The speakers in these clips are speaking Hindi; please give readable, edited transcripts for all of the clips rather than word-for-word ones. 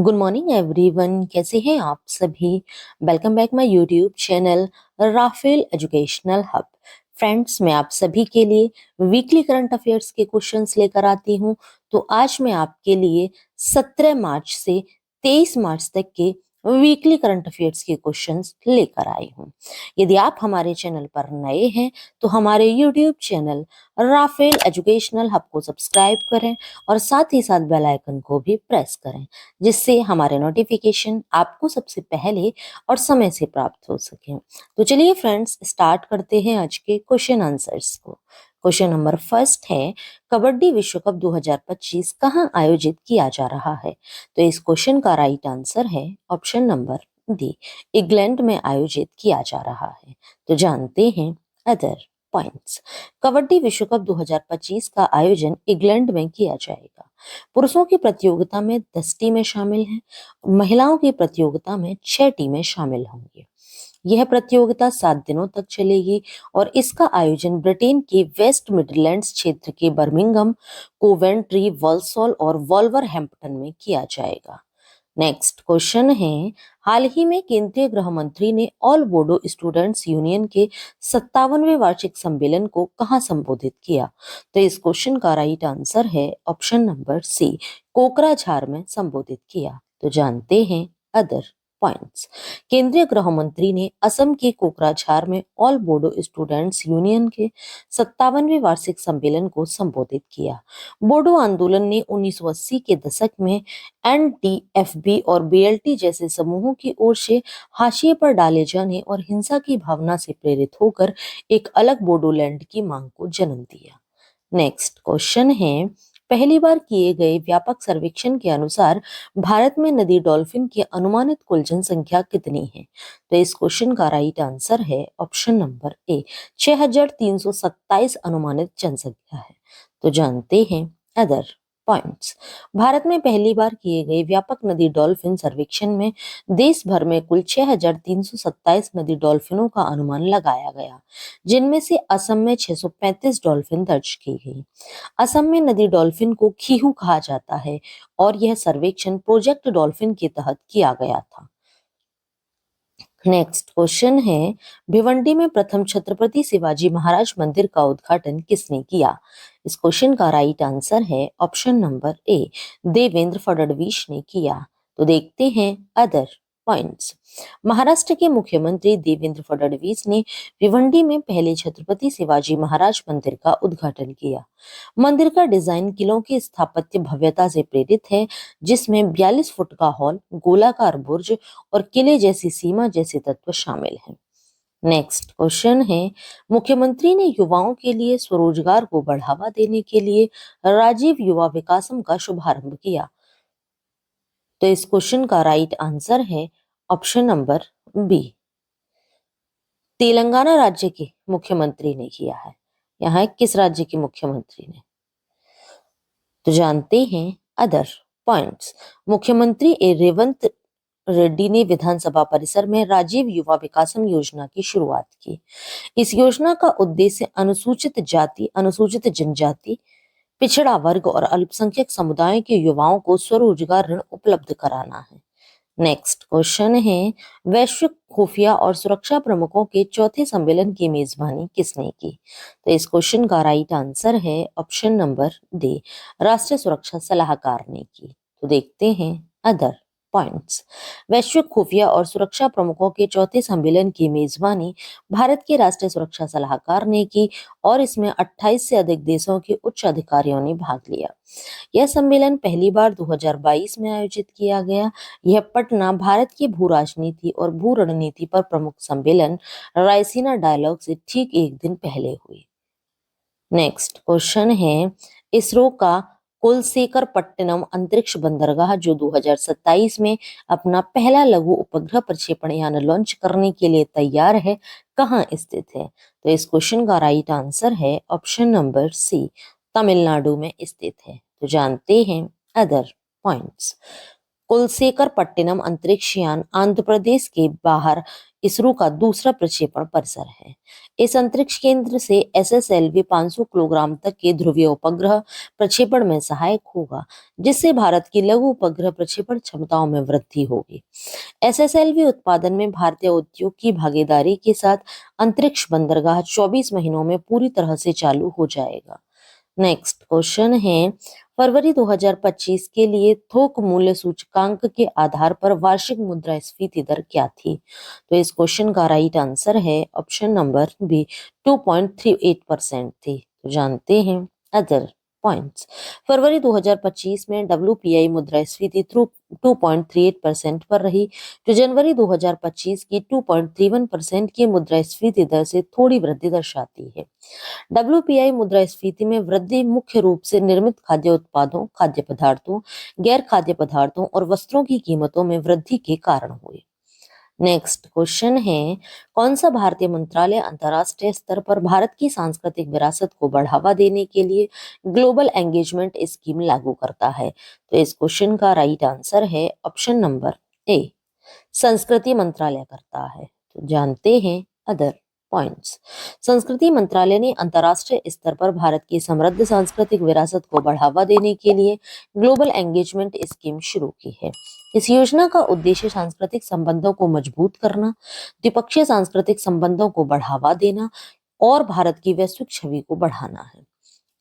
गुड मॉर्निंग एवरीवन, कैसे हैं आप सभी। Welcome back my YouTube channel Rafale educational hub. Friends, मैं आप सभी के लिए वीकली करंट अफेयर्स के क्वेश्चंस लेकर आती हूं। तो आज मैं आपके लिए 17 मार्च से 23 मार्च तक के वीकली करंट अफेयर्स के क्वेश्चंस लेकर आई हूं। यदि आप हमारे चैनल पर नए हैं तो हमारे YouTube channel Rafale educational hub को सब्सक्राइब करें और साथ ही साथ बेल आइकन को भी प्रेस करें, जिससे हमारे नोटिफिकेशन आपको सबसे पहले और समय से प्राप्त हो सके। तो चलिए फ्रेंड्स, स्टार्ट करते हैं आज के क्वेश्चन आंसर्स को। क्वेश्चन नंबर फर्स्ट है, कबड्डी विश्व कप 2025 कहां आयोजित किया जा रहा है। तो इस क्वेश्चन का राइट आंसर है ऑप्शन नंबर डी, इंग्लैंड में आयोजित किया जा रहा है। तो जानते हैं अदर पॉइंट्स। कबड्डी विश्व कप 2025 का आयोजन इंग्लैंड में किया जाएगा। पुरुषों की प्रतियोगिता में 10 टीमें शामिल हैं। महिलाओं की प्रतियोगिता में 6 टीमें शामिल होंगी। यह प्रतियोगिता 7 दिनों तक चलेगी और इसका आयोजन ब्रिटेन के वेस्ट मिडलैंड्स क्षेत्र के बर्मिंघम, कोवेंट्री, वॉल्सॉल और वॉल्वरहैम्पटन में किया जाएगा। नेक्स्ट क्वेश्चन है, हाल ही में केंद्रीय गृह मंत्री ने ऑल बोडो स्टूडेंट्स यूनियन के 57वें वार्षिक सम्मेलन को कहां संबोधित किया। तो इस क्वेश्चन का राइट आंसर है ऑप्शन नंबर सी, कोकराझार में संबोधित किया। तो जानते हैं अदर पॉइंट्स। केंद्रीय गृह मंत्री ने असम के कोकराझार में ऑल बोडो स्टूडेंट्स यूनियन के 57वें वार्षिक सम्मेलन को संबोधित किया। बोडो आंदोलन ने 1980 के दशक में एनडीएफबी और बीएलटी जैसे समूहों की ओर से हाशिए पर डाले जाने और हिंसा की भावना से प्रेरित होकर एक अलग बोडोलैंड की मांग को जन्म दिया। नेक्स्ट क्वेश्चन है, पहली बार किए गए व्यापक सर्वेक्षण के अनुसार भारत में नदी डॉल्फिन की अनुमानित कुल जनसंख्या कितनी है। तो इस क्वेश्चन का राइट आंसर है ऑप्शन नंबर ए, 6327 अनुमानित जनसंख्या है। तो जानते हैं अदर पॉइंट्स। भारत में पहली बार किए गए व्यापक नदी डॉल्फिन सर्वेक्षण में देश भर में कुल 6327 नदी डॉल्फिनों का अनुमान लगाया गया, जिनमें से असम में 635 डॉल्फिन दर्ज की गई। असम में नदी डॉल्फिन को खीहू कहा जाता है और यह सर्वेक्षण प्रोजेक्ट डॉल्फिन के तहत किया गया था। नेक्स्ट क्वेश्चन है, भिवंडी में प्रथम छत्रपति शिवाजी महाराज मंदिर का उद्घाटन किसने किया। इस क्वेश्चन का राइट आंसर है option number A, Devendra Fadnavis ने किया। तो देखते हैं अदर पॉइंट्स। महाराष्ट्र के मुख्यमंत्री देवेंद्र फडणवीस ने भिवंडी में पहले छत्रपति शिवाजी महाराज मंदिर का उद्घाटन किया। मंदिर का डिजाइन किलों की स्थापत्य भव्यता से प्रेरित है, जिसमें 42 फुट का हॉल, गोलाकार बुर्ज और किले जैसी सीमा जैसे तत्व शामिल हैं। नेक्स्ट क्वेश्चन है, मुख्यमंत्री ने युवाओं के लिए स्वरोजगार को बढ़ावा देने के लिए राजीव युवा विकासम का शुभारंभ किया। तो इस क्वेश्चन का राइट आंसर है ऑप्शन नंबर बी, तेलंगाना राज्य के मुख्यमंत्री ने किया है। यहाँ किस राज्य के मुख्यमंत्री ने। तो जानते हैं अदर पॉइंट्स। मुख्यमंत्री रेवंत रेड्डी ने विधानसभा परिसर में राजीव युवा विकासम योजना की शुरुआत की। इस योजना का उद्देश्य अनुसूचित जाति, अनुसूचित जनजाति, पिछड़ा वर्ग और अल्पसंख्यक समुदायों के युवाओं को स्वरोजगार ऋण उपलब्ध कराना है। नेक्स्ट क्वेश्चन है, वैश्विक खुफिया और सुरक्षा प्रमुखों के चौथे सम्मेलन की मेजबानी किसने की। तो इस क्वेश्चन का राइट आंसर है ऑप्शन नंबर डी, राष्ट्रीय सुरक्षा सलाहकार ने की। तो देखते हैं अदर पॉइंट्स। वैश्विक खुफिया और सुरक्षा प्रमुखों के चौथे सम्मेलन की मेजबानी भारत के राष्ट्रीय सुरक्षा सलाहकार ने की और इसमें 28 से अधिक देशों के उच्च अधिकारियों ने भाग लिया। यह सम्मेलन पहली बार 2022 में आयोजित किया गया। यह पटना भारत की भू राजनीति और भू रणनीति पर प्रमुख सम्मेलन रायसीना डायलॉग से ठीक एक दिन पहले हुई। नेक्स्ट क्वेश्चन है, इसरो का कुलशेखर पट्टनम अंतरिक्ष बंदरगाह जो 2027 में अपना पहला लघु उपग्रह प्रक्षेपण यान लॉन्च करने के लिए तैयार है, कहाँ स्थित है। तो इस क्वेश्चन का राइट आंसर है ऑप्शन नंबर सी, तमिलनाडु में स्थित है। तो जानते हैं अदर पॉइंट्स। कुलशेखर पट्टनम अंतरिक्ष यान आंध्र प्रदेश के बाहर इसरो का दूसरा प्रक्षेपण परिसर है। इस अंतरिक्ष केंद्र से SSLV 500 किलोग्राम तक के ध्रुवीय उपग्रह प्रक्षेपण में सहायक होगा, जिससे भारत की लघु उपग्रह प्रक्षेपण क्षमताओं में वृद्धि होगी। SSLV उत्पादन में भारतीय उद्योग की भागीदारी के साथ अंतरिक्ष बंदरगाह 24 महीनों में पूरी तरह से चालू हो जाएगा। नेक्स्ट क्वेश्चन है, फरवरी 2025 के लिए थोक मूल्य सूचकांक के आधार पर वार्षिक मुद्रास्फीति दर क्या थी? तो इस क्वेश्चन का राइट आंसर है ऑप्शन नंबर बी, 2.38% थी। तो जानते हैं अदर पॉइंट्स। फरवरी 2025 में WPI मुद्रास्फीति 2.38% पर रही, जो जनवरी 2025 की 2.31% की मुद्रास्फीति दर से थोड़ी वृद्धि दर्शाती है। WPI मुद्रास्फीति में वृद्धि मुख्य रूप से निर्मित खाद्य उत्पादों, खाद्य पदार्थों, गैर खाद्य पदार्थों और वस्त्रों की कीमतों में वृद्धि के कारण हुई। नेक्स्ट क्वेश्चन है, कौन सा भारतीय मंत्रालय अंतर्राष्ट्रीय स्तर पर भारत की सांस्कृतिक विरासत को बढ़ावा देने के लिए ग्लोबल एंगेजमेंट स्कीम लागू करता है? तो इस क्वेश्चन का राइट आंसर है ऑप्शन नंबर ए, संस्कृति मंत्रालय करता है। तो जानते हैं अदर पॉइंट्स। संस्कृति मंत्रालय ने अंतर्राष्ट्रीय स्तर पर भारत की समृद्ध सांस्कृतिक विरासत को बढ़ावा देने के लिए ग्लोबल एंगेजमेंट स्कीम शुरू की है। इस योजना का उद्देश्य सांस्कृतिक संबंधों को मजबूत करना, द्विपक्षीय सांस्कृतिक संबंधों को बढ़ावा देना और भारत की वैश्विक छवि को बढ़ाना है।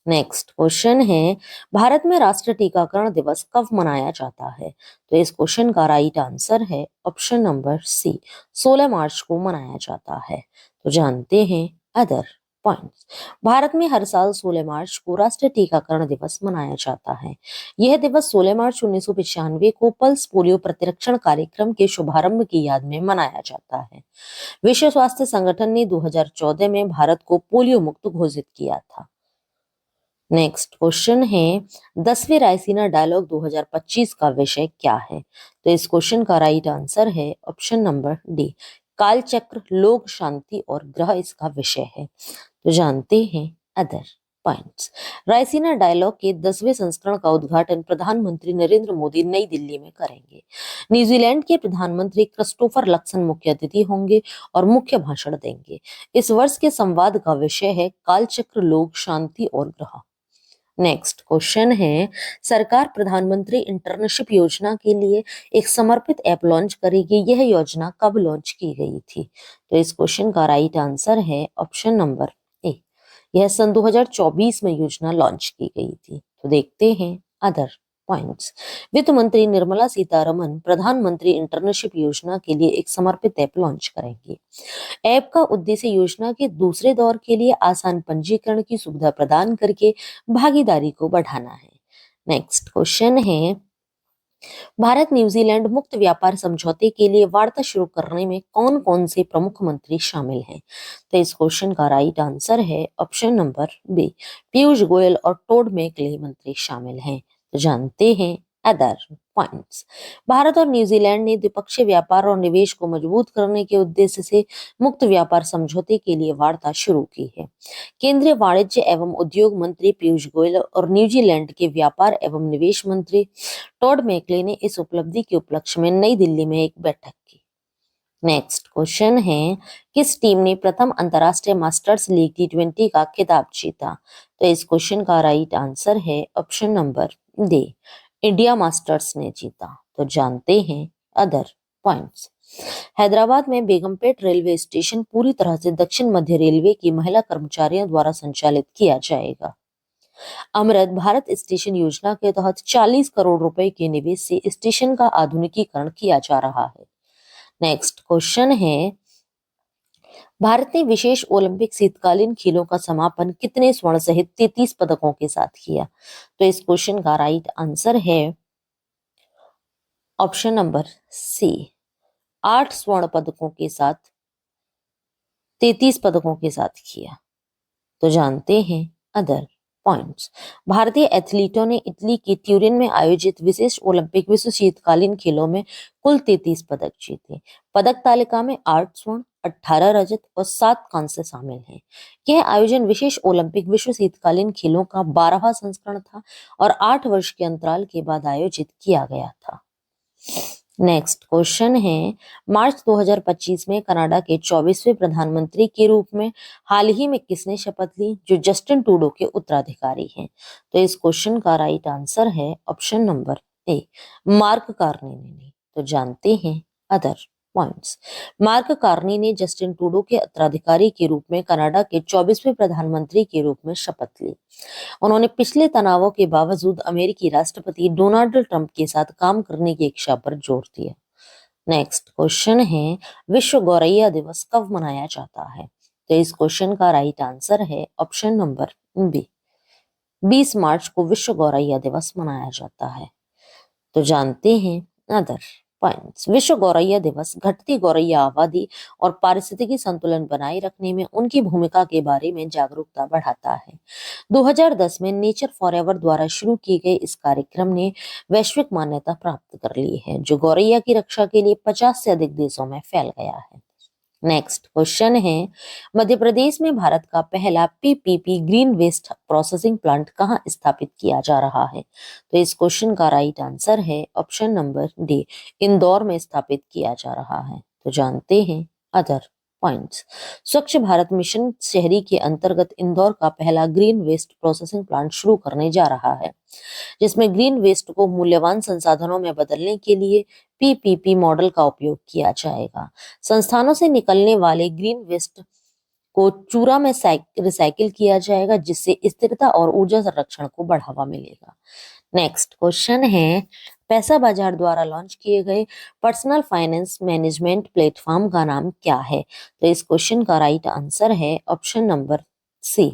नेक्स्ट क्वेश्चन है, भारत में राष्ट्रीय टीकाकरण दिवस कब मनाया जाता है? तो इस क्वेश्चन का राइट आंसर है ऑप्शन नंबर सी, 16 मार्च को मनाया जाता है। तो जानते हैं अदर पॉइंट्स। भारत में हर साल 16 मार्च को राष्ट्रीय टीकाकरण दिवस मनाया जाता है। यह दिवस 16 मार्च 1995 को पल्स पोलियो प्रतिरक्षण कार्यक्रम के शुभारंभ की याद में मनाया जाता है। विश्व स्वास्थ्य संगठन ने 2014 में भारत को पोलियो मुक्त घोषित किया था। नेक्स्ट क्वेश्चन है, 10वें रायसीना डायलॉग 2025 का विषय क्या है? तो इस क्वेश्चन का राइट आंसर है ऑप्शन नंबर डी, कालचक्र, लोक शांति और ग्रह इसका विषय है। तो जानते हैं अदर पॉइंट्स। रायसीना डायलॉग के 10वें संस्करण का उद्घाटन प्रधानमंत्री नरेंद्र मोदी नई दिल्ली में करेंगे। न्यूजीलैंड के प्रधानमंत्री क्रिस्टोफर लक्सन मुख्य अतिथि होंगे और मुख्य भाषण देंगे। इस वर्ष के संवाद का विषय है कालचक्र, लोक शांति और ग्रह। नेक्स्ट क्वेश्चन है, सरकार प्रधानमंत्री इंटर्नशिप योजना के लिए एक समर्पित ऐप लॉन्च करेगी। यह योजना कब लॉन्च की गई थी? तो इस क्वेश्चन का राइट आंसर है ऑप्शन नंबर ए, यह सन 2024 में योजना लॉन्च की गई थी। तो देखते हैं अदर पॉइंट्स। वित्त मंत्री निर्मला सीतारमन प्रधानमंत्री इंटर्नशिप योजना के लिए एक समर्पित ऐप लॉन्च करेंगी। ऐप का उद्देश्य योजना के दूसरे दौर के लिए आसान पंजीकरण की सुविधा प्रदान करके भागीदारी को बढ़ाना है। नेक्स्ट क्वेश्चन है, भारत न्यूजीलैंड मुक्त व्यापार समझौते के लिए वार्ता शुरू करने में कौन कौन से प्रमुख मंत्री शामिल हैं? तो इस क्वेश्चन का राइट आंसर है option number B, Piyush Goyal और टोड मैकले मंत्री शामिल हैं। तो जानते हैं अदर पॉइंट्स। भारत और न्यूजीलैंड ने द्विपक्षीय व्यापार और निवेश को मजबूत करने के उद्देश्य से मुक्त व्यापार समझौते के लिए वार्ता शुरू की है। केंद्रीय वाणिज्य एवं उद्योग मंत्री पीयूष गोयल और न्यूजीलैंड के व्यापार एवं निवेश मंत्री टॉड मैकले ने इस उपलब्धि के उपलक्ष्य में नई दिल्ली में एक बैठक की। नेक्स्ट क्वेश्चन है, किस टीम ने प्रथम अंतरराष्ट्रीय मास्टर्स लीग T20 का खिताब जीता? तो इस क्वेश्चन का राइट आंसर है option number D, India masters ने जीता। तो जानते हैं अदर पॉइंट्स। हैदराबाद में बेगमपेट रेलवे स्टेशन पूरी तरह से दक्षिण मध्य रेलवे की महिला कर्मचारियों द्वारा संचालित किया जाएगा। अमृत भारत स्टेशन योजना के तहत 40 करोड़ रुपए के निवेश से स्टेशन का आधुनिकीकरण किया जा रहा है। नेक्स्ट क्वेश्चन है, भारत ने विशेष ओलंपिक शीतकालीन खेलों का समापन कितने स्वर्ण सहित 33 पदकों के साथ किया? तो इस क्वेश्चन का राइट आंसर है ऑप्शन नंबर सी, 8 स्वर्ण पदकों के साथ 33 पदकों के साथ किया। तो जानते हैं अदर पॉइंट्स। भारतीय एथलीटों ने इटली के ट्यूरिन में आयोजित विशेष ओलंपिक विश्व शीतकालीन खेलों में कुल 33 पदक जीते। पदक तालिका में 8 स्वर्ण, 18 रजत और 7 कांस्य शामिल हैं। यह आयोजन विशेष ओलंपिक विश्व शीतकालीन खेलों का 12वां संस्करण था और 8 वर्ष के अंतराल के बाद आयोजित किया गया था। नेक्स्ट क्वेश्चन है, मार्च 2025 में कनाडा के 24वें प्रधानमंत्री के रूप में हाल ही में किसने शपथ ली जो जस्टिन ट्रूडो के उत्तराधिकारी हैं? तो इस क्वेश्चन का राइट आंसर है option number A, mark Carney ने। तो जानते हैं अदर पॉइंट्स। मार्क कार्नी ने जस्टिन ट्रूडो के उत्तराधिकारी के रूप में कनाडा के 24वें प्रधानमंत्री के रूप में शपथ ली। उन्होंने पिछले तनावों के बावजूद अमेरिकी राष्ट्रपति डोनाल्ड ट्रंप के साथ काम करने की इच्छा पर जोर दिया। नेक्स्ट क्वेश्चन है, विश्व गौरैया दिवस कब मनाया जाता है? तो इस क्वेश्चन का राइट आंसर है ऑप्शन नंबर बी, 20 मार्च को विश्व गौरैया दिवस मनाया जाता है। तो जानते हैं अदर पॉइंट्स। विश्व गौरैया दिवस घटती गौरैया आबादी और पारिस्थितिकी संतुलन बनाए रखने में उनकी भूमिका के बारे में जागरूकता बढ़ाता है। 2010 में नेचर फॉरएवर द्वारा शुरू किए गए इस कार्यक्रम ने वैश्विक मान्यता प्राप्त कर ली है, जो गौरैया की रक्षा के लिए 50 से अधिक देशों में फैल गया है। नेक्स्ट क्वेश्चन है, मध्य प्रदेश में भारत का पहला PPP green waste processing plant कहां स्थापित किया जा रहा है? तो इस क्वेश्चन का राइट आंसर है ऑप्शन नंबर डी, इंदौर में स्थापित किया जा रहा है। तो जानते हैं अदर पॉइंट्स। स्वच्छ भारत मिशन शहरी के अंतर्गत इंदौर का पहला ग्रीन वेस्ट प्रोसेसिंग प्लांट शुरू करने जा रहा है, जिसमें ग्रीन वेस्ट को मूल्यवान संसाधनों में बदलने के लिए पीपीपी मॉडल का उपयोग किया जाएगा। संस्थानों से निकलने वाले ग्रीन वेस्ट को चूरा में रिसाइकिल किया जाएगा, जिससे स्थिरता और ऊर्जा संरक्षण को बढ़ावा मिलेगा। नेक्स्ट क्वेश्चन है, पैसा बाजार द्वारा लॉन्च किए गए पर्सनल फाइनेंस मैनेजमेंट प्लेटफॉर्म का नाम क्या है? तो इस क्वेश्चन का राइट आंसर है option number C,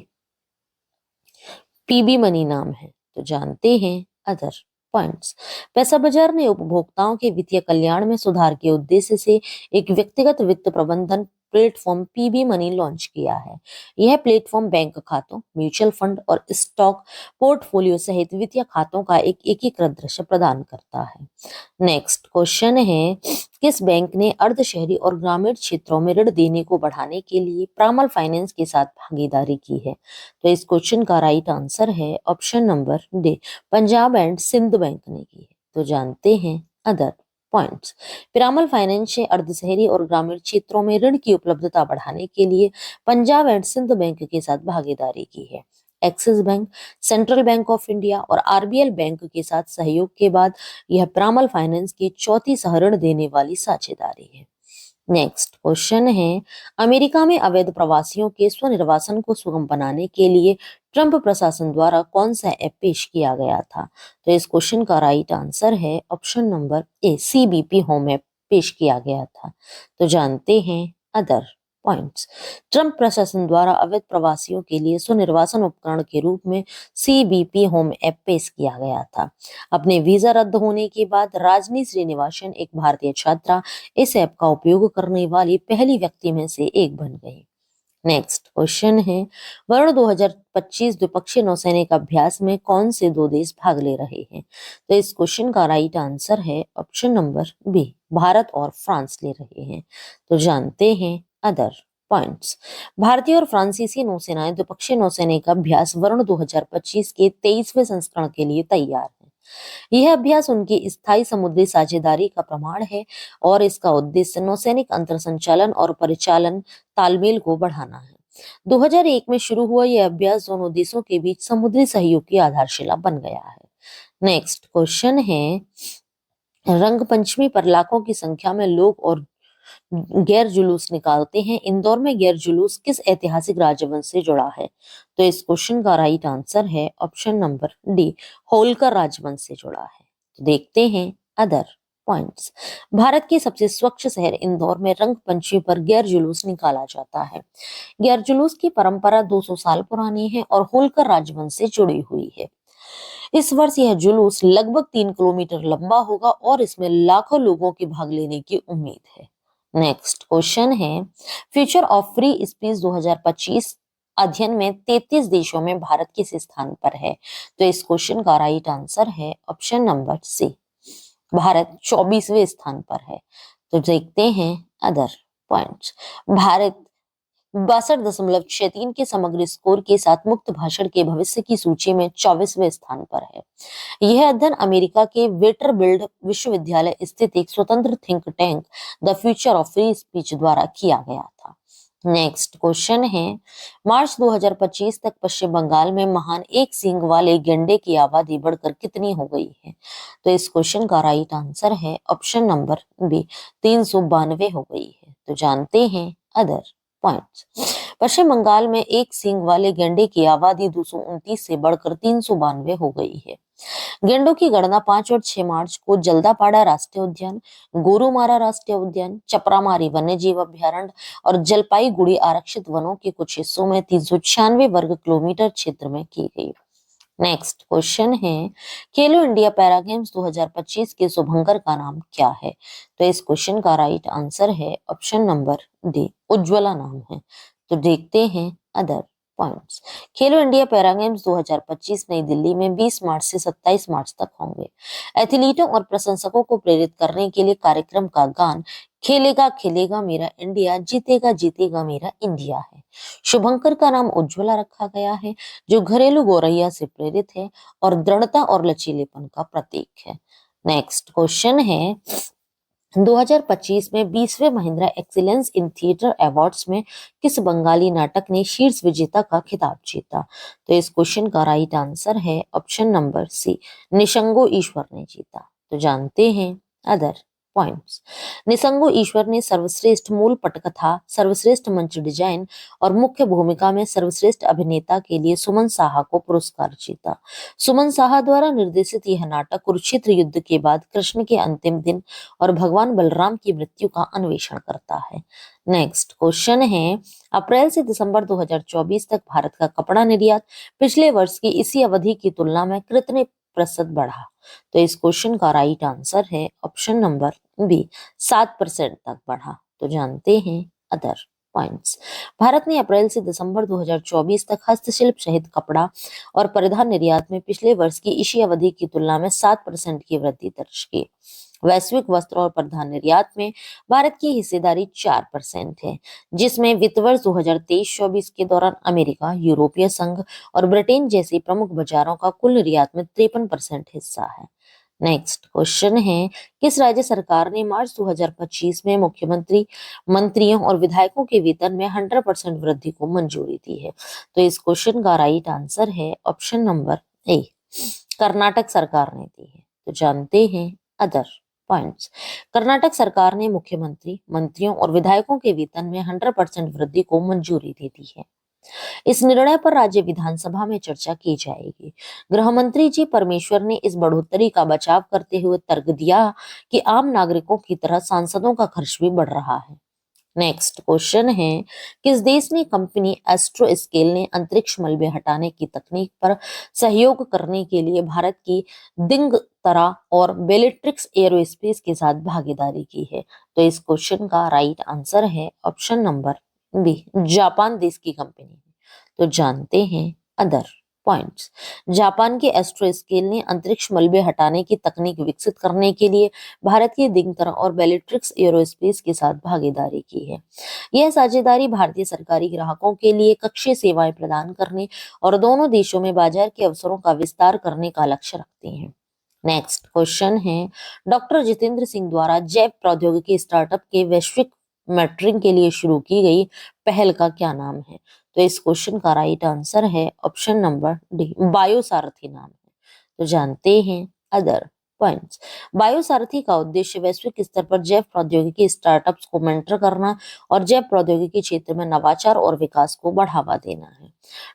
PB money नाम है। तो जानते हैं अदर पॉइंट्स। पैसा बाजार ने उपभोक्ताओं के वित्तीय कल्याण में सुधार के उद्देश्य से एक व्यक्तिगत वित्त प्रबंधन प्लेटफॉर्म पीबी मनी लॉन्च किया है। यह प्लेटफॉर्म बैंक खातों, म्यूचुअल फंड और स्टॉक पोर्टफोलियो सहित वित्तीय खातों का एक एकीकृत दृश्य प्रदान करता है। नेक्स्ट क्वेश्चन है, किस बैंक ने अर्ध शहरी और ग्रामीण क्षेत्रों में ऋण देने को बढ़ाने के लिए प्रामल फाइनेंस के साथ भागीदारी की है? तो इस क्वेश्चन का राइट आंसर है option number D, Punjab and Sind bank ने की है। तो जानते हैं अदर पॉइंट्स। पिरामल फाइनेंस ने अर्धशहरी और ग्रामीण क्षेत्रों में ऋण की उपलब्धता बढ़ाने के लिए पंजाब एंड सिंध बैंक के साथ भागीदारी की है। Axis bank, central bank of India और आरबीएल बैंक के साथ सहयोग के बाद यह पिरामल फाइनेंस की चौथी सहऋण देने वाली साझेदारी है। नेक्स्ट क्वेश्चन है, अमेरिका में अवैध प्रवासियों के स्वनिर्वासन को सुगम बनाने के लिए ट्रंप प्रशासन द्वारा कौन सा ऐप पेश किया गया था? तो इस क्वेश्चन का राइट आंसर है option number A, CBP home app पेश किया गया था। तो जानते हैं अदर पॉइंट्स। ट्रंप प्रशासन द्वारा अवैध प्रवासियों के लिए स्वनिर्वासन उपकरण के रूप में सीबीपी होम ऐप पेश किया गया था। अपने वीजा रद्द होने के बाद राजनी श्रीनिवासन, एक भारतीय छात्रा, इस ऐप का उपयोग करने वाली पहली व्यक्ति में से एक बन गई। नेक्स्ट क्वेश्चन है, वर्ण 2025 द्विपक्षीय नौसैनिक अभ्यास में कौन से दो देश भाग ले रहे हैं? तो इस क्वेश्चन का राइट आंसर है ऑप्शन नंबर बी, भारत और फ्रांस ले रहे हैं। तो जानते हैं अदर पॉइंट्स। भारतीय और फ्रांसीसी नौसेनाएं द्विपक्षीय नौसैनिक अभ्यास वर्ण 2025 के 23वें संस्करण के लिए तैयार है। यह अभ्यास उनकी स्थायी समुद्री साझेदारी का प्रमाण है और इसका उद्देश्य नौसैनिक अंतर संचालन और परिचालन तालमेल को बढ़ाना है। 2001 में शुरू हुआ यह अभ्यास दोनों देशों के बीच समुद्री सहयोग की आधारशिला बन गया है। नेक्स्ट क्वेश्चन है, रंग पंचमी पर लाखों की संख्या में लोग और गैर जुलूस निकालते हैं। इंदौर में गैर जुलूस किस ऐतिहासिक राजवंश से जुड़ा है? तो इस क्वेश्चन का राइट आंसर है ऑप्शन नंबर डी, होलकर राजवंश से जुड़ा है। तो देखते हैं अदर पॉइंट्स। भारत के सबसे स्वच्छ शहर इंदौर में रंग पंचमी पर गैर जुलूस निकाला जाता है। गैर जुलूस की परंपरा 200 साल पुरानी है और होलकर राजवंश से जुड़ी हुई है। इस वर्ष यह जुलूस लगभग 3 किलोमीटर लंबा होगा और इसमें लाखों लोगों के भाग लेने की उम्मीद है। नेक्स्ट क्वेश्चन है, फ्यूचर ऑफ फ्री स्पीच 2025 अध्ययन में 33 देशों में भारत किस स्थान पर है? तो इस क्वेश्चन का राइट आंसर है ऑप्शन नंबर सी, भारत 24वें स्थान पर है। तो देखते हैं अदर पॉइंट्स। भारत 62.63 के समग्र स्कोर के साथ मुक्त भाषण के भविष्य की सूची में 24वें स्थान पर है। यह अध्ययन अमेरिका के वेटरबिल्ड विश्वविद्यालय स्थित एक स्वतंत्र think tank the future of free speech द्वारा किया गया था। नेक्स्ट क्वेश्चन है, मार्च 2025 तक पश्चिम बंगाल में महान एक सींग वाले गैंडे की आबादी बढ़कर कितनी हो गई है? तो इस क्वेश्चन का राइट आंसर है ऑप्शन नंबर बी, 392 हो गई है। तो जानते हैं अदर पॉइंट्स। पश्चिम बंगाल में एक सींग वाले गैंडे की आबादी 229 से बढ़कर 392 हो गई है। गैंडों की गणना 5 और 6 मार्च को जल्दापाड़ा राष्ट्रीय उद्यान, गोरुमारा राष्ट्रीय उद्यान, चपरामारी वन्य जीव अभ्यारण्य और जलपाईगुड़ी आरक्षित वनों के कुछ हिस्सों में 396 वर्ग किलोमीटर क्षेत्र में की गई। नेक्स्ट क्वेश्चन है, खेलो इंडिया पैरा गेम्स 2025 के शुभंकर का नाम क्या है? तो इस क्वेश्चन का राइट आंसर है ऑप्शन नंबर डी, उज्ज्वला नाम है। तो देखते हैं अदर पॉइंट्स। खेलो इंडिया पैरा गेम्स 2025 नई दिल्ली में 20 मार्च से 27 मार्च तक होंगे। एथलीटों और प्रशंसकों को प्रेरित करने के लिए कार्यक्रम का गान खेलेगा खेलेगा मेरा इंडिया, जीतेगा जीतेगा मेरा इंडिया है। शुभंकर का नाम उज्ज्वला रखा गया है, जो घरेलू गौरैया से प्रेरित है और दृढ़ता और लचीलेपन का प्रतीक है। नेक्स्ट क्वेश्चन है, 2025 में 20वें Mahindra excellence in theatre awards में किस बंगाली नाटक ने शीर्ष विजेता का खिताब जीता? तो इस क्वेश्चन का राइट आंसर है ऑप्शन नंबर सी, निशंगो ईश्वर ने जीता। तो जानते हैं अदर पॉइंट्स। निशंगो ईश्वर ने सर्वश्रेष्ठ मूल पटकथा, सर्वश्रेष्ठ मंच डिजाइन और मुख्य भूमिका में सर्वश्रेष्ठ अभिनेता के लिए सुमन साहा को पुरस्कार जीता। सुमन साहा द्वारा निर्देशित यह नाटक कुरुक्षेत्र युद्ध के बाद कृष्ण के अंतिम दिन और भगवान बलराम की मृत्यु का अन्वेषण करता है। नेक्स्ट क्वेश्चन है, अप्रैल से दिसंबर 2024 तक भारत का कपड़ा निर्यात पिछले वर्ष की इसी अवधि की तुलना में कितने प्रतिशत बढ़ा? तो इस क्वेश्चन का राइट आंसर है ऑप्शन नंबर बी, 7% तक बढ़ा। तो जानते हैं अदर पॉइंट्स। भारत ने अप्रैल से दिसंबर 2024 तक हस्तशिल्प सहित कपड़ा और परिधान निर्यात में पिछले वर्ष की इसी अवधि की तुलना में 7% की वृद्धि दर्ज की। वैश्विक वस्त्र और परिधान निर्यात में भारत की हिस्सेदारी 4% है, जिसमें वित्त वर्ष 2023-24 के दौरान अमेरिका, यूरोपीय संघ और ब्रिटेन जैसी प्रमुख बाजारों का कुल निर्यात में 53% हिस्सा है। नेक्स्ट क्वेश्चन है, किस राज्य सरकार ने मार्च 2025 में मुख्यमंत्री, मंत्रियों और विधायकों के वेतन में 100% वृद्धि को मंजूरी दी है? तो इस क्वेश्चन का राइट आंसर है ऑप्शन नंबर ए, कर्नाटक सरकार ने दी है। तो जानते हैं अदर पॉइंट्स। कर्नाटक सरकार ने मुख्यमंत्री, मंत्रियों और विधायकों के वेतन में 100% वृद्धि को मंजूरी दे दी है। इस निर्णय पर राज्य विधानसभा में चर्चा की जाएगी। गृह मंत्री जी परमेश्वर ने इस बढ़ोतरी का बचाव करते हुए तर्क दिया कि आम नागरिकों की तरह सांसदों का खर्च भी बढ़ रहा है। नेक्स्ट क्वेश्चन है, किस देश ने कंपनी एस्ट्रोस्केल ने अंतरिक्ष मलबे हटाने की तकनीक पर सहयोग करने के लिए भारत की दिंगतरा और बेलेट्रिक्स एरोस्पेस के साथ भागीदारी की है? तो इस क्वेश्चन का राइट आंसर है ऑप्शन नंबर बी, जापान देश की कंपनी है। तो जानते हैं अदर पॉइंट्स। जापान के एस्ट्रोस्केल ने अंतरिक्ष मलबे हटाने की तकनीक विकसित करने के लिए भारत की दिंगतरा और बेलेट्रिक्स एरोस्पेस के साथ भागीदारी की है। यह साझेदारी भारतीय सरकारी ग्राहकों के लिए कक्षीय सेवाएं प्रदान करने और दोनों देशों में बाजार के अवसरों का विस्तार करने का लक्ष्य रखती है। नेक्स्ट क्वेश्चन है, डॉक्टर जितेंद्र सिंह द्वारा जैव प्रौद्योगिकी स्टार्टअप के वैश्विक मैटरिंग के लिए शुरू की गई पहल का क्या नाम है? तो इस क्वेश्चन का राइट आंसर है ऑप्शन नंबर डी, बायोसारथी नाम है। तो जानते हैं अदर पॉइंट्स। बायोसारथी का उद्देश्य वैश्विक स्तर पर जैव प्रौद्योगिकी स्टार्टअप्स को मेंटर करना और जैव प्रौद्योगिकी क्षेत्र में नवाचार और विकास को बढ़ावा देना है।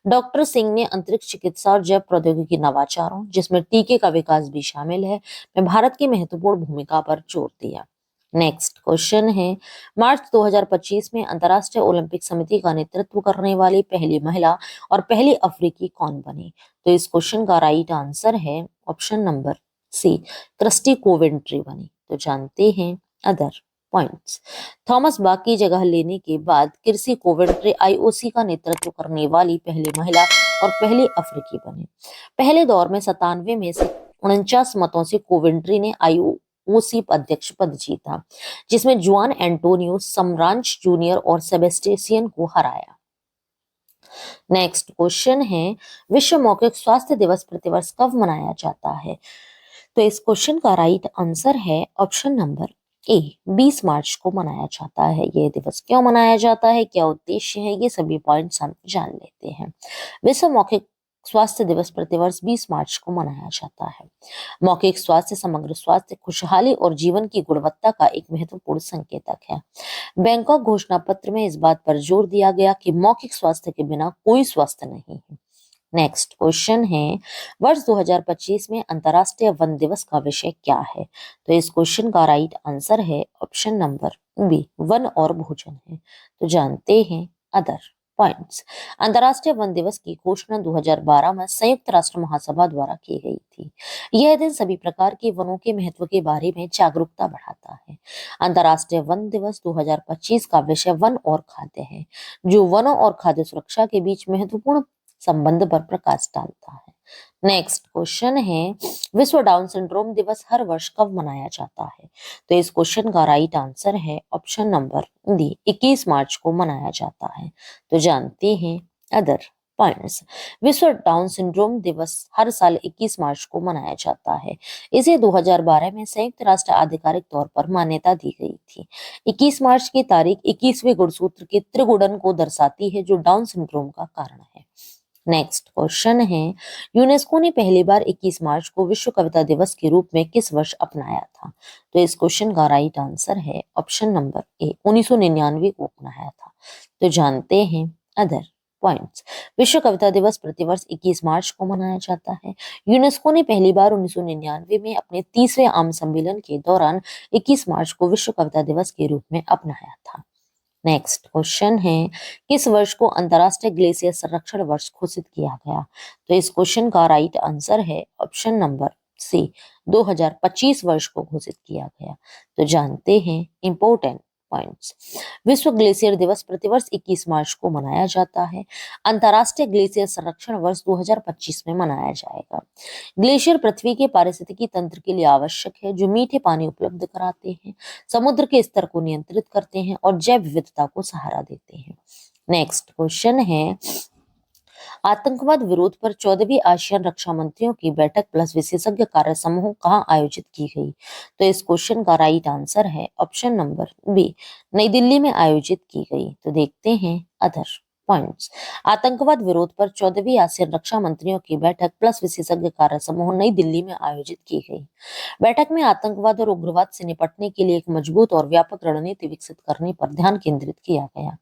डॉक्टर सिंह ने अंतरिक्ष चिकित्सा और जैव प्रौद्योगिकी नवाचारों, जिसमें टीके का विकास भी शामिल है, में भारत की महत्वपूर्ण भूमिका पर जोर दिया। नेक्स्ट क्वेश्चन है, मार्च 2025 में अंतर्राष्ट्रीय ओलंपिक समिति का नेतृत्व करने वाली पहली महिला और पहली अफ्रीकी कौन बनी? तो इस क्वेश्चन का राइट आंसर है option number C, Kirsty Coventry बनी। तो जानते हैं अदर पॉइंट्स। थॉमस बाक की जगह लेने के बाद क्रिस्टी कोवेंट्री आईओसी का नेतृत्व करने वाली पहली महिला और पहली अफ्रीकी बनी। पहले दौर में 97 में से 49 मतों से कोवेंट्री ने ओसीप अध्यक्ष पद जीता, जिसमें जुआन एंटोनियो समरांच जूनियर और सेबेस्टियन को हराया। नेक्स्ट क्वेश्चन है, विश्व मौखिक स्वास्थ्य दिवस प्रतिवर्ष कब मनाया जाता है? तो इस क्वेश्चन का राइट आंसर है ऑप्शन नंबर ए, 20 मार्च को मनाया जाता है। ये दिवस क्यों मनाया जाता है, क्या उद्देश्य है, ये सभी पॉइंट्स हम जान लेते हैं। विश्व मौखिक स्वास्थ्य दिवस प्रतिवर्ष 20 मार्च को मनाया जाता है। मौखिक स्वास्थ्य समग्र स्वास्थ्य, खुशहाली और जीवन की गुणवत्ता का एक महत्वपूर्ण संकेतक है। बैंकॉक घोषणा पत्र में इस बात पर जोर दिया गया कि मौखिक स्वास्थ्य के बिना कोई स्वास्थ्य नहीं है। नेक्स्ट क्वेश्चन है, वर्ष 2025 में अंतर्राष्ट्रीय वन दिवस का विषय क्या है? तो इस क्वेश्चन का राइट आंसर है ऑप्शन नंबर बी, वन और भोजन है। तो जानते हैं अदर पॉइंट्स। अंतर्राष्ट्रीय वन दिवस की घोषणा 2012 में संयुक्त राष्ट्र महासभा द्वारा की गई थी। यह दिन सभी प्रकार के वनों के महत्व के बारे में जागरूकता बढ़ाता है। अंतर्राष्ट्रीय वन दिवस 2025 का विषय वन और खाद्य है, जो वनों और खाद्य सुरक्षा के बीच महत्वपूर्ण संबंध पर प्रकाश डालता है। नेक्स्ट क्वेश्चन है, विश्व डाउन सिंड्रोम दिवस हर वर्ष कब मनाया जाता है? तो इस क्वेश्चन का राइट आंसर है ऑप्शन नंबर डी, 21 मार्च को मनाया जाता है। तो जानते हैं अदर पॉइंट्स। विश्व डाउन सिंड्रोम दिवस हर साल 21 मार्च को मनाया जाता है। इसे 2012 में संयुक्त राष्ट्र आधिकारिक तौर पर मान्यता दी गई थी। 21 मार्च की तारीख 21वें गुणसूत्र के त्रिगुणन को दर्शाती है, जो डाउन सिंड्रोम का कारण है। नेक्स्ट क्वेश्चन है, यूनेस्को ने पहली बार 21 मार्च को विश्व कविता दिवस के रूप में किस वर्ष अपनाया था? तो इस क्वेश्चन का राइट आंसर है ऑप्शन नंबर ए, 1999 को अपनाया था। तो जानते हैं अदर पॉइंट्स। विश्व कविता दिवस प्रतिवर्ष 21 मार्च को मनाया जाता है। यूनेस्को ने पहली बार 1999 में अपने 30वें आम सम्मेलन के दौरान 21 मार्च को विश्व कविता दिवस के रूप में अपनाया था। नेक्स्ट क्वेश्चन है, किस वर्ष को अंतरराष्ट्रीय ग्लेशियर संरक्षण वर्ष घोषित किया गया? तो इस क्वेश्चन का राइट आंसर है ऑप्शन नंबर सी, 2025 वर्ष को घोषित किया गया। तो जानते हैं इंपॉर्टेंट पॉइंट्स। विश्व ग्लेशियर दिवस प्रतिवर्ष 21 मार्च को मनाया जाता है। अंतरराष्ट्रीय ग्लेशियर संरक्षण वर्ष 2025 में मनाया जाएगा। ग्लेशियर पृथ्वी के पारिस्थितिकी तंत्र के लिए आवश्यक है, जो मीठे पानी उपलब्ध कराते हैं, समुद्र के स्तर को नियंत्रित करते हैं और जैव विविधता को सहारा देते हैं। नेक्स्ट क्वेश्चन है, आतंकवाद विरोध पर 14वीं आसियान रक्षा मंत्रियों की बैठक प्लस विशेषज्ञ कार्य समूह कहाँ आयोजित की गई? तो इस क्वेश्चन का राइट आंसर है ऑप्शन नंबर बी, नई दिल्ली में आयोजित की गई। तो देखते हैं अदर पॉइंट्स। आतंकवाद विरोध पर 14वीं आसियान रक्षा मंत्रियों की बैठक प्लस विशेषज्ञ कार्य समूह नई दिल्ली में आयोजित की गई। बैठक में आतंकवाद और उग्रवाद से निपटने के लिए एक मजबूत और व्यापक रणनीति विकसित करने पर ध्यान केंद्रित किया गया।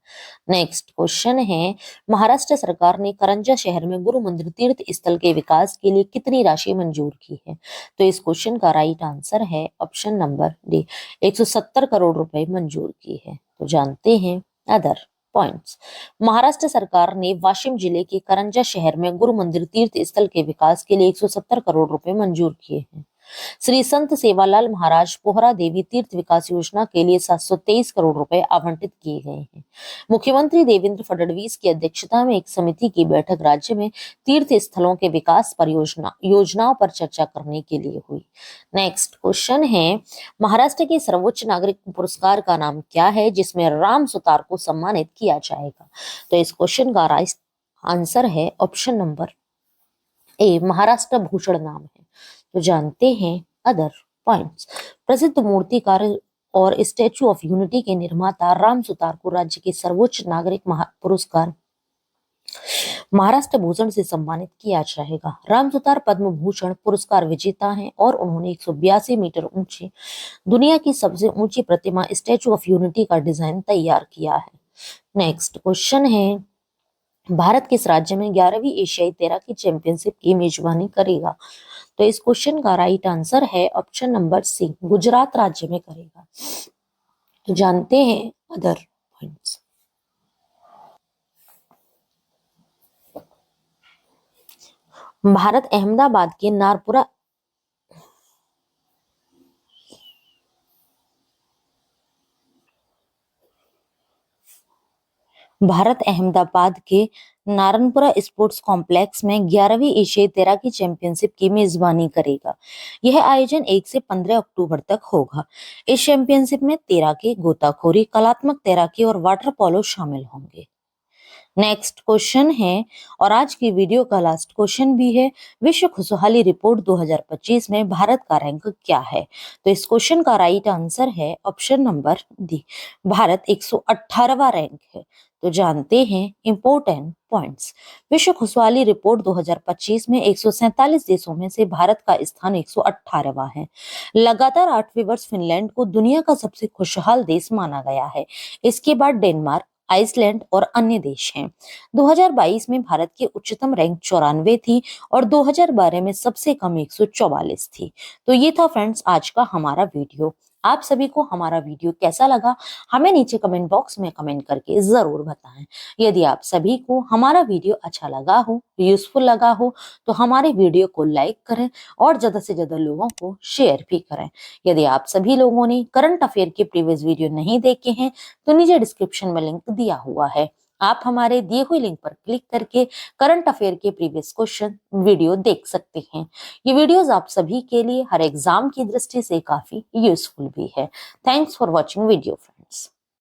नेक्स्ट क्वेश्चन है, महाराष्ट्र सरकार ने करंजा शहर में गुरु मंदिर तीर्थ स्थल के विकास के लिए कितनी राशि मंजूर की है? तो इस क्वेश्चन का राइट आंसर है ऑप्शन नंबर डी, 170 करोड़ रुपए मंजूर की है। तो जानते हैं अदर पॉइंट्स। महाराष्ट्र सरकार ने वाशिम जिले के करंजा शहर में गुरु मंदिर तीर्थ स्थल के विकास के लिए 170 करोड़ रुपए मंजूर किए हैं। श्री संत सेवालाल महाराज पोहरा देवी तीर्थ विकास योजना के लिए 723 करोड़ रुपए आवंटित किए गए हैं। मुख्यमंत्री देवेंद्र फडणवीस की अध्यक्षता में एक समिति की बैठक राज्य में तीर्थ स्थलों के विकास योजनाओं पर चर्चा करने के लिए हुई। नेक्स्ट क्वेश्चन है, महाराष्ट्र के सर्वोच्च नागरिक पुरस्कार का नाम क्या है, जिसमें राम सुतार को सम्मानित किया जाएगा? तो इस क्वेश्चन का राइट आंसर है option number A, Maharashtra Bhushan नाम है। तो जानते हैं अदर पॉइंट्स। प्रसिद्ध मूर्तिकार और स्टैचू ऑफ यूनिटी के निर्माता राम सुतार को राज्य के सर्वोच्च नागरिक पुरस्कार महाराष्ट्र भूषण से सम्मानित किया जाएगा। राम सुतार पद्म भूषण पुरस्कार विजेता हैं और उन्होंने 182 मीटर ऊंची दुनिया की सबसे ऊंची प्रतिमा स्टैचू ऑफ यूनिटी का डिजाइन तैयार किया है। नेक्स्ट क्वेश्चन है, भारत किस राज्य में 11वीं एशियाई तैराकी चैंपियनशिप की मेजबानी करेगा? तो इस क्वेश्चन का राइट आंसर है ऑप्शन नंबर सी, गुजरात राज्य में करेगा। तो जानते हैं अदर पॉइंट्स। भारत अहमदाबाद के नारपुरा भारत अहमदाबाद के नारनपुरा स्पोर्ट्स कॉम्प्लेक्स में 11वीं एशियाई तैराकी चैंपियनशिप की मेजबानी करेगा। यह आयोजन 1 से 15 अक्टूबर तक होगा। इस चैंपियनशिप में तैराकी, गोताखोरी, कलात्मक तैराकी और वाटर पोलो शामिल होंगे। नेक्स्ट क्वेश्चन है और आज की वीडियो का लास्ट क्वेश्चन भी है। विश्व खुशहाली रिपोर्ट 2025 में भारत का रैंक क्या है? तो इस क्वेश्चन का राइट आंसर है ऑप्शन नंबर डी। भारत 118वां रैंक है। तो जानते हैं इंपॉर्टेंट पॉइंट्स। विश्व खुशहाली रिपोर्ट 2025 में 147 देशों में से भारत का स्थान 118वां है। लगातार 8वें वर्ष फिनलैंड को दुनिया का सबसे खुशहाल देश माना गया है। इसके बाद डेनमार्क, आइसलैंड और अन्य देश हैं। 2022 में भारत की उच्चतम रैंक 94 थी और 2012 में सबसे कम 144 थी। तो ये था फ्रेंड्स आज का हमारा वीडियो। आप सभी को हमारा वीडियो कैसा लगा हमें नीचे कमेंट बॉक्स में कमेंट करके जरूर बताएं। यदि आप सभी को हमारा वीडियो अच्छा लगा हो, यूजफुल लगा हो, तो हमारे वीडियो को लाइक करें और ज्यादा से ज्यादा लोगों को शेयर भी करें। यदि आप सभी लोगों ने करंट अफेयर के प्रीवियस वीडियो नहीं देखे हैं तो नीचे डिस्क्रिप्शन में लिंक दिया हुआ है। आप हमारे दिए हुए लिंक पर क्लिक करके करंट अफेयर के प्रीवियस क्वेश्चन वीडियो देख सकते हैं। ये वीडियोस आप सभी के लिए हर एग्जाम की दृष्टि से काफी यूजफुल भी है। Thanks for watching video.